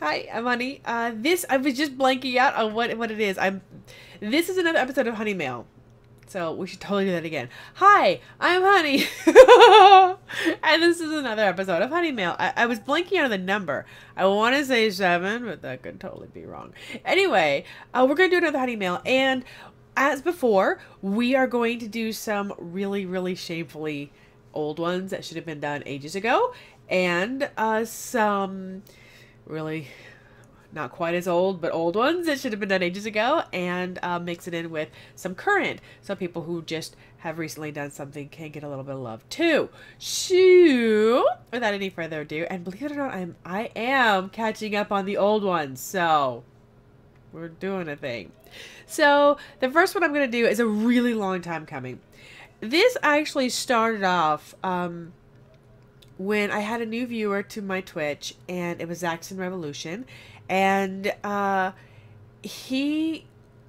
Hi, I'm Honey. I was just blanking out on what it is. This is another episode of Honey Mail. So we should totally do that again. Hi, I'm Honey. And this is another episode of Honey Mail. I was blanking out on the number. I want to say 7, but that could totally be wrong. Anyway, we're going to do another Honey Mail. And as before, we are going to do some really, really shamefully old ones that should have been done ages ago. And some really not quite as old, but old ones that should have been done ages ago, and mix it in with some current, so people who just have recently done something can get a little bit of love too. So, without any further ado, and believe it or not, I am catching up on the old ones, so we're doing a thing. So the first one I'm going to do is a really long time coming. This actually started off when I had a new viewer to my Twitch, and it was Xaxton Revolution, and he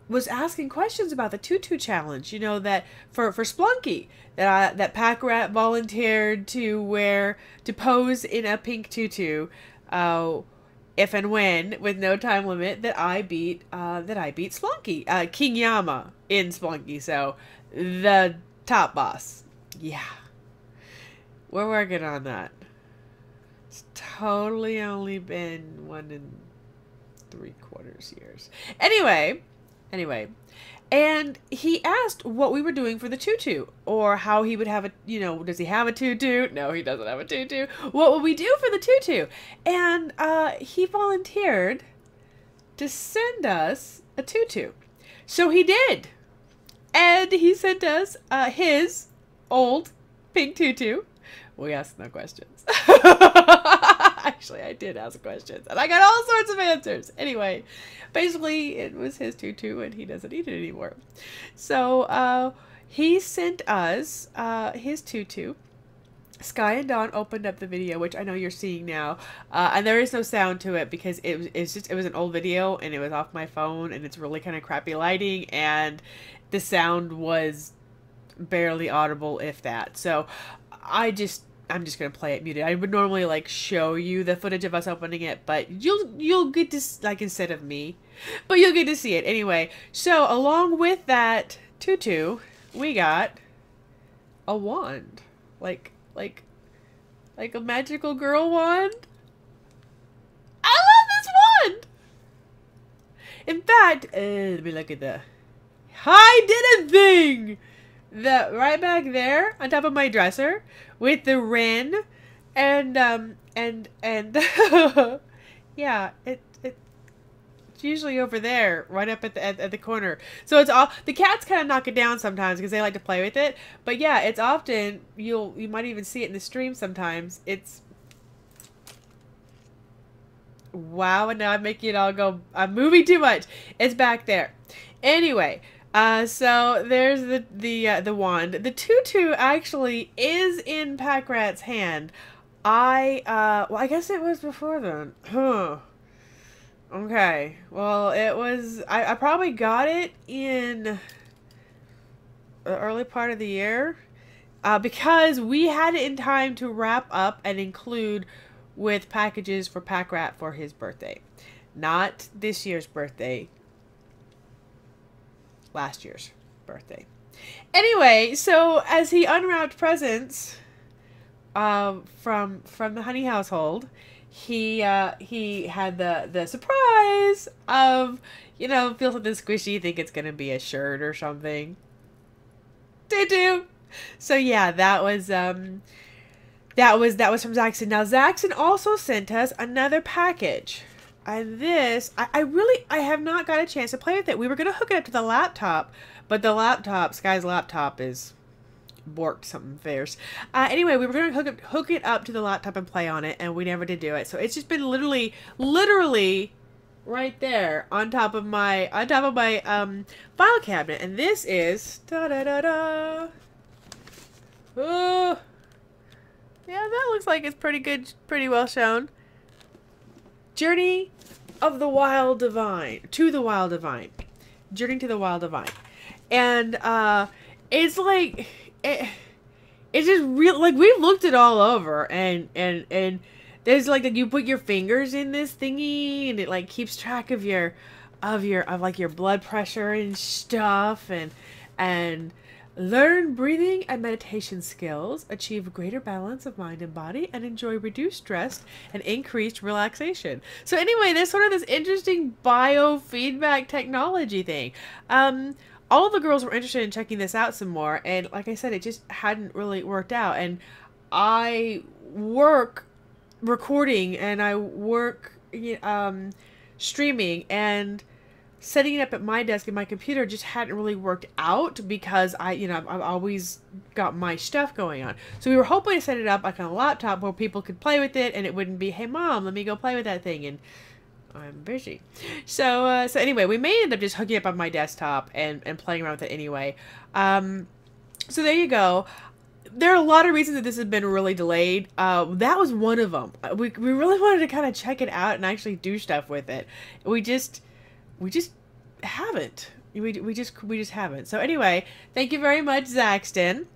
was asking questions about the tutu challenge. You know, that for Splunky, that Pack Rat volunteered to pose in a pink tutu, if and when, with no time limit, that I beat Splunky, King Yama in Splunky, so the top boss. Yeah. We're working on that. It's totally only been 1 3/4 years. Anyway. And he asked what we were doing for the tutu, or how he would have a, does he have a tutu? No, he doesn't have a tutu. What would we do for the tutu? And he volunteered to send us a tutu. So he did. And he sent us his old pink tutu. We asked no questions. Actually, I did ask questions, and I got all sorts of answers. Anyway, basically, it was his tutu, and he doesn't need it anymore. So, he sent us his tutu. Sky and Dawn opened up the video, which I know you're seeing now, and there is no sound to it because it was an old video, and it was off my phone, and it's really kind of crappy lighting, and the sound was barely audible, if that. So I'm just gonna play it muted. I would normally like show you the footage of us opening it, but you'll get to, like, instead of me, but you'll get to see it anyway. So along with that tutu, we got a wand, like a magical girl wand. I love this wand. In fact, let me look at the. I did a thing. That right back there on top of my dresser with the wren, and yeah, it's usually over there, right up at the corner. So it's all, the cats kind of knock it down sometimes because they like to play with it. But yeah, it's often, you might even see it in the stream sometimes. It's, wow, and now I'm making it all go, I'm moving too much. It's back there. Anyway. So there's the wand. The tutu actually is in Pack Rat's hand. Well, I guess it was before then. Huh. Okay. Well, it was, I probably got it in the early part of the year, because we had it in time to wrap up and include with packages for Pack Rat for his birthday. Not this year's birthday. Last year's birthday. Anyway, so as he unwrapped presents from the Honey household, he had the surprise of, feels like this squishy, think it's gonna be a shirt or something. Tutu. So yeah, that was from Xaxton. Now Xaxton also sent us another package. And this, I have not got a chance to play with it. We were going to hook it up to the laptop, but the laptop, Sky's laptop, is borked something fierce. Anyway, we were going to hook it up to the laptop and play on it, and we never did do it. So it's just been literally right there on top of my file cabinet. And this is oh, yeah, that looks like it's pretty good, pretty well shown. Journey of the Wild Divine. To the Wild Divine. Journey to the Wild Divine. And, it's like, it's just real, like, we looked it all over, and there's like you put your fingers in this thingy and it like keeps track of like your blood pressure and stuff, and learn breathing and meditation skills, achieve greater balance of mind and body, and enjoy reduced stress and increased relaxation. So anyway, there's sort of this interesting biofeedback technology thing. All of the girls were interested in checking this out some more, and like I said, it just hadn't really worked out. And I work recording and I work streaming, and setting it up at my desk and my computer just hadn't really worked out because I've always got my stuff going on. So we were hoping to set it up like on a laptop where people could play with it, and it wouldn't be, hey mom, let me go play with that thing, and I'm busy. So anyway, we may end up just hooking up on my desktop and playing around with it anyway. So there you go. There are a lot of reasons that this has been really delayed. That was one of them. We really wanted to kind of check it out and actually do stuff with it. We just haven't. We just haven't. So anyway, thank you very much, Xaxton.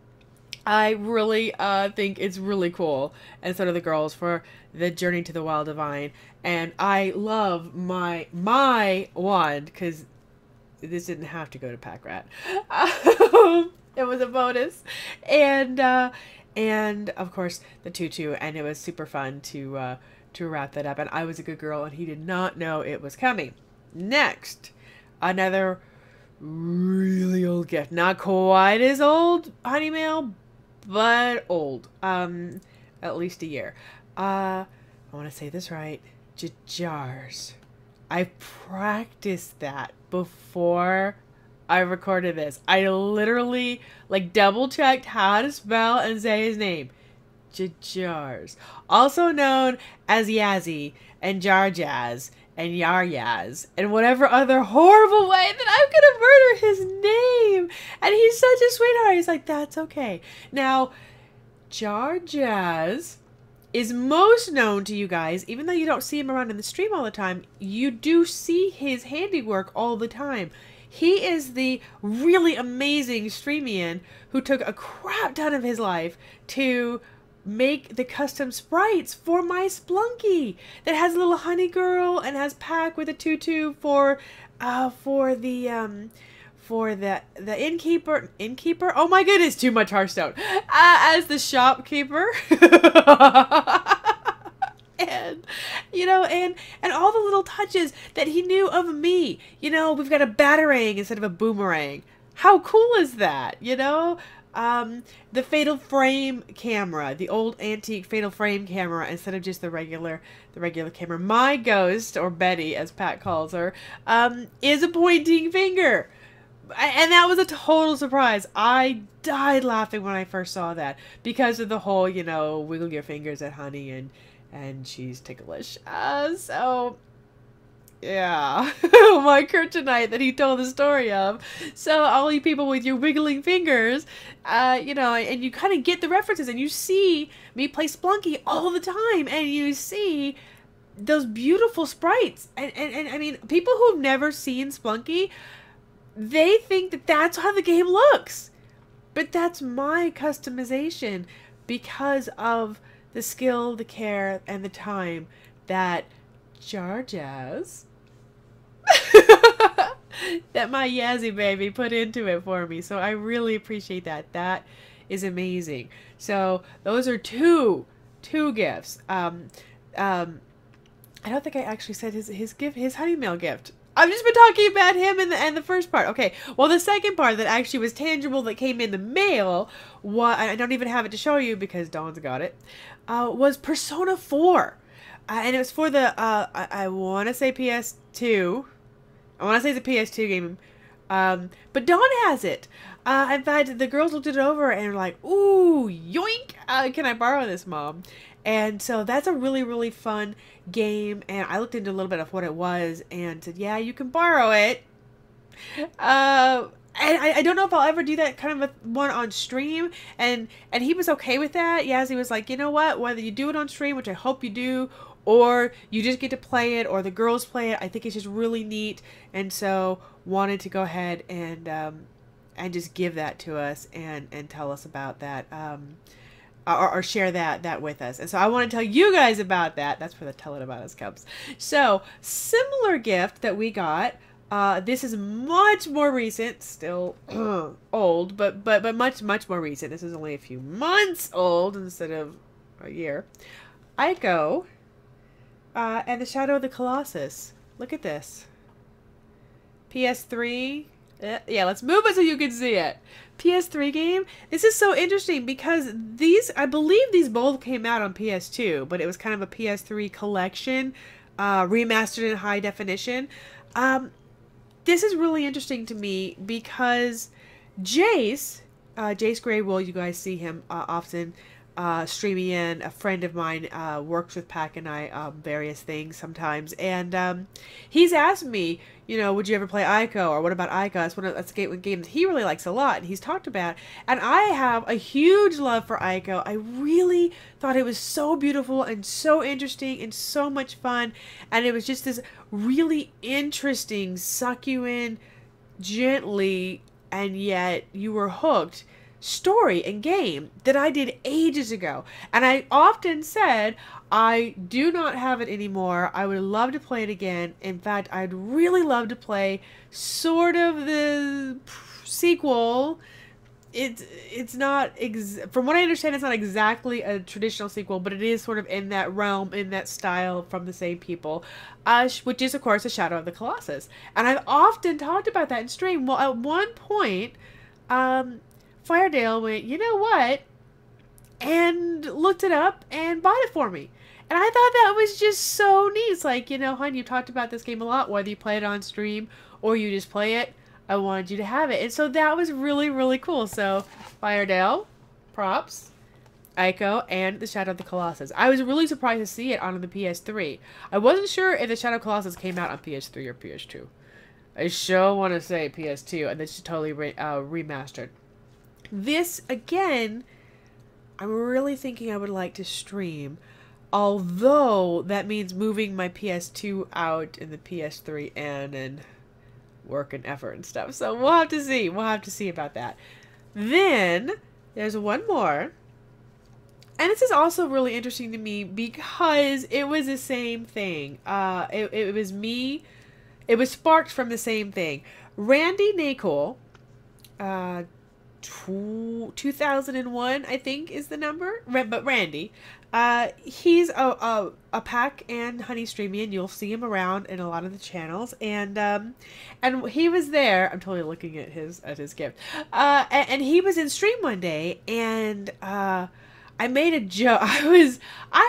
I really think it's really cool, and so do the girls, for the Journey to the Wild Divine. And I love my wand, because this didn't have to go to Pack Rat. It was a bonus, and of course the tutu, and it was super fun to wrap that up. And I was a good girl, and he did not know it was coming. Next, another really old gift. Not quite as old, Honey Mail, but old. At least a year. I want to say this right. Jajarz. I practiced that before I recorded this. I literally like double checked how to spell and say his name. Jajarz. Also known as Yazzie and Jajarz and Jajarz, and whatever other horrible way that I'm gonna murder his name. And he's such a sweetheart. He's like, that's okay. Now, Jajarz is most known to you guys, even though you don't see him around in the stream all the time, you do see his handiwork all the time. He is the really amazing streamian who took a crap ton of his life to make the custom sprites for my Splunky that has a little honey girl and has Pack with a tutu for the innkeeper. Oh my goodness, too much Hearthstone. As the shopkeeper. And and all the little touches that he knew of me. We've got a batarang instead of a boomerang. How cool is that? The fatal frame camera, the old antique fatal frame camera instead of just the regular camera. My ghost, or Betty as Pat calls her, is a pointing finger. And that was a total surprise. I died laughing when I first saw that because of the whole, wiggle your fingers at Honey and she's ticklish. So yeah, my kryptonite that he told the story of. So all you people with your wiggling fingers, and you kind of get the references, and you see me play Splunky all the time, and you see those beautiful sprites. And I mean, people who've never seen Splunky, they think that that's how the game looks. But that's my customization because of the skill, the care, and the time that Jajarz, that my Yazzie baby put into it for me. So I really appreciate that. That is amazing. So those are two gifts. I don't think I actually said his gift, his Honey Mail gift. I've just been talking about him and the first part. Okay, well, the second part that actually was tangible that came in the mail, I don't even have it to show you because Dawn's got it, was Persona 4. And it was for the, I want to say PS2. I want to say it's a PS2 game. But Dawn has it. In fact, the girls looked it over and were like, ooh, yoink, can I borrow this, Mom? And so that's a really, really fun game. And I looked into a little bit of what it was and said, yeah, you can borrow it. And I don't know if I'll ever do that kind of one on stream. And he was okay with that. Yazzie was like, you know what? Whether you do it on stream, which I hope you do, or you just get to play it, or the girls play it, I think it's just really neat. And so wanted to go ahead and just give that to us and tell us about that. or share that with us. And so I want to tell you guys about that. That's where the Tell It About Us comes. So, similar gift that we got. This is much more recent, still old, but much more recent. This is only a few months old instead of a year. Ico and the Shadow of the Colossus. Look at this. PS3. Yeah, let's move it so you can see it. PS3 game. This is so interesting because I believe these both came out on PS2, but it was kind of a PS3 collection, remastered in high definition. This is really interesting to me because Jace Graywool, you guys see him often streaming in. A friend of mine works with Pac and I various things sometimes, and he's asked me, you know, would you ever play Ico, or what about Ico? That's a game that he really likes a lot, and he's talked about. And I have a huge love for Ico. I really thought it was so beautiful and so interesting and so much fun, and it was just this really interesting, suck you in gently, and yet you were hooked story and game that I did ages ago. And I often said, I do not have it anymore. I would love to play it again. In fact, I'd really love to play sort of the sequel. It's not, from what I understand, it's not exactly a traditional sequel, but it is sort of in that realm, in that style, from the same people, which is, of course, The Shadow of the Colossus. And I've often talked about that in stream. Well, at one point, Firedale went, you know what, and looked it up and bought it for me. And I thought that was just so neat. It's like, you know, hon, you've talked about this game a lot, whether you play it on stream or you just play it. I wanted you to have it. And so that was really, really cool. So, Firedale, props, Ico, and The Shadow of the Colossus. I was really surprised to see it on the PS3. I wasn't sure if The Shadow of the Colossus came out on PS3 or PS2. I sure want to say PS2, and this is totally remastered. This, again, I'm really thinking I would like to stream, although that means moving my PS2 out and the PS3 in and work and effort and stuff. So we'll have to see. We'll have to see about that. Then, there's one more. And this is also really interesting to me because it was the same thing. It was me. It was sparked from the same thing. Randy Nakel, 2001, I think, is the number. But Randy, he's a Pac and Honney streaming, and you'll see him around in a lot of the channels. And he was there. I'm totally looking at his gift. And he was in stream one day, and I made a joke. I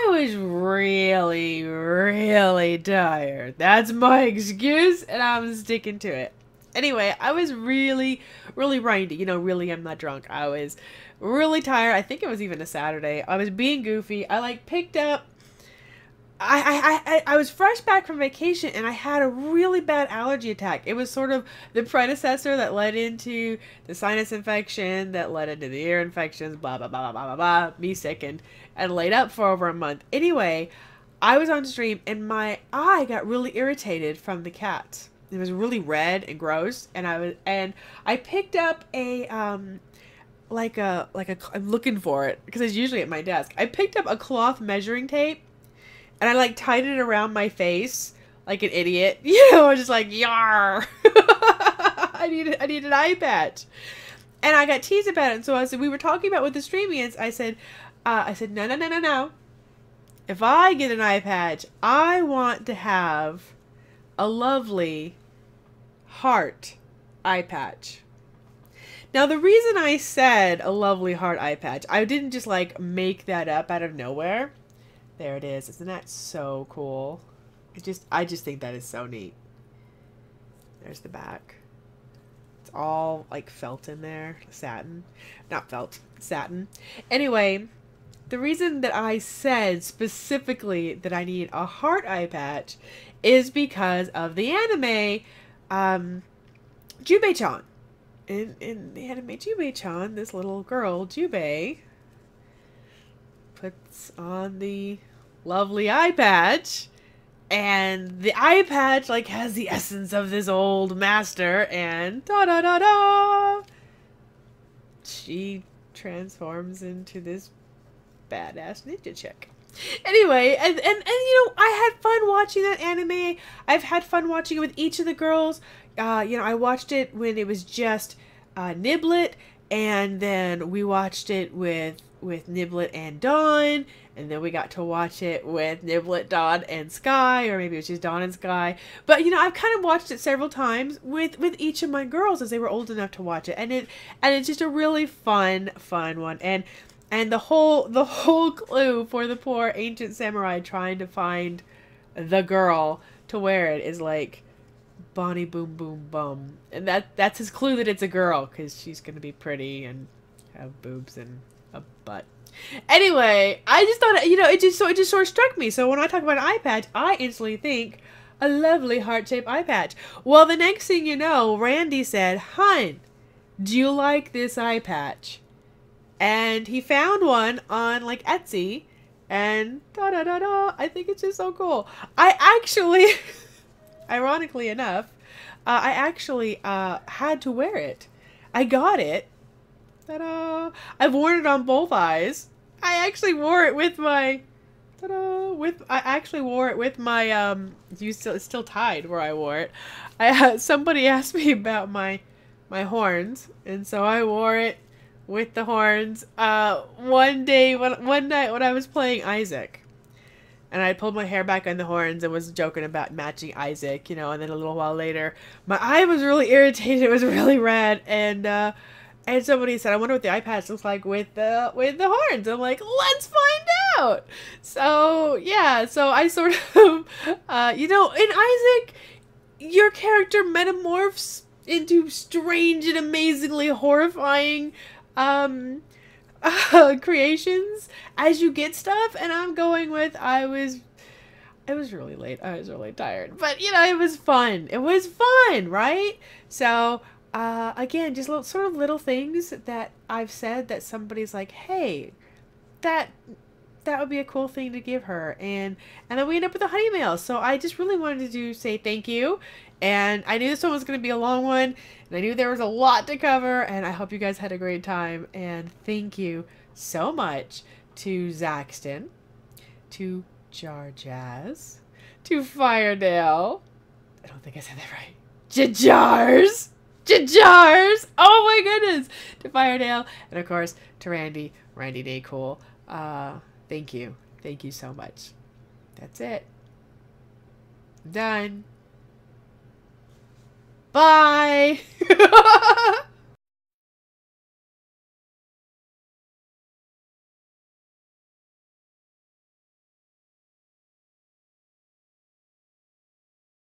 was really, really tired. That's my excuse, and I'm sticking to it. Anyway, I was really, really rindy. You know, really, I'm not drunk. I was really tired. I think it was even a Saturday. I was being goofy. I picked up. I was fresh back from vacation, and I had a really bad allergy attack. It was sort of the predecessor that led into the sinus infection, that led into the ear infections, blah, blah, blah, blah, blah, blah, me sick and laid up for over a month. Anyway, I was on stream, and my eye got really irritated from the cats. It was really red and gross, and I picked up a, I'm looking for it, because it's usually at my desk. I picked up a cloth measuring tape, and I tied it around my face like an idiot. You know, I was just like, yar. I need an eye patch. And I got teased about it. And so we were talking about with the streamians. I said, no. If I get an eye patch, I want to have a lovely heart eye patch. Now, the reason I said a lovely heart eye patch, I didn't just make that up out of nowhere. There it is. Isn't that so cool? I just think that is so neat. There's the back. It's all felt in there. Satin. Not felt. Satin. Anyway, the reason that I said specifically that I need a heart eye patch is because of the anime, Jubei-chan. In the anime Jubei-chan, this little girl, Jubei, puts on the lovely eye patch, and the eye patch has the essence of this old master, and da-da-da-da, she transforms into this badass ninja chick. Anyway, and you know, I had fun watching that anime. I've had fun watching it with each of the girls. You know, I watched it when it was just Niblet, and then we watched it with Niblet and Dawn, and then we got to watch it with Niblet, Dawn, and Sky, or maybe it was just Dawn and Sky. But you know, I've kind of watched it several times with each of my girls as they were old enough to watch it, and it's just a really fun one. And the whole clue for the poor ancient samurai trying to find the girl to wear it is like Bonnie Boom Boom Bum, and that's his clue that it's a girl, because she's gonna be pretty and have boobs and a butt. Anyway, I just thought, you know, it just sort of struck me. So when I talk about an eye patch, I instantly think a lovely heart-shaped eye patch. Well, the next thing you know, Randy said, "Hun, do you like this eye patch?" And he found one on like Etsy, and I think it's just so cool. I actually, ironically enough, I actually had to wear it. I got it. Ta-da! I've worn it on both eyes. I actually wore it with my. Ta-da! I actually wore it with my it's still tied where I wore it. Somebody asked me about my horns, and so I wore it with the horns. One night when I was playing Isaac, and I pulled my hair back on the horns and was joking about matching Isaac, you know, and then a little while later, my eye was really irritated. It was really red, and somebody said, "I wonder what the eye patch looks like with the horns." I'm like, "Let's find out." So yeah, so I sort of, you know, in Isaac, your character metamorphs into strange and amazingly horrifying creations as you get stuff, and I'm going with it was really late. I was really tired, but you know, it was fun. It was fun, right? So again, just sort of little things that I've said that somebody's like, "Hey, that would be a cool thing to give her," and then we end up with a honey mail. So I just really wanted to say thank you, and I knew this one was going to be a long one, and I knew there was a lot to cover, and I hope you guys had a great time, and thank you so much to Xaxton, to Jajarz, to Firedale. I don't think I said that right. Jajarz! Jajarz! Oh my goodness! To Firedale, and of course to Randy Day Cool. Thank you. Thank you so much. That's it. Done. Bye!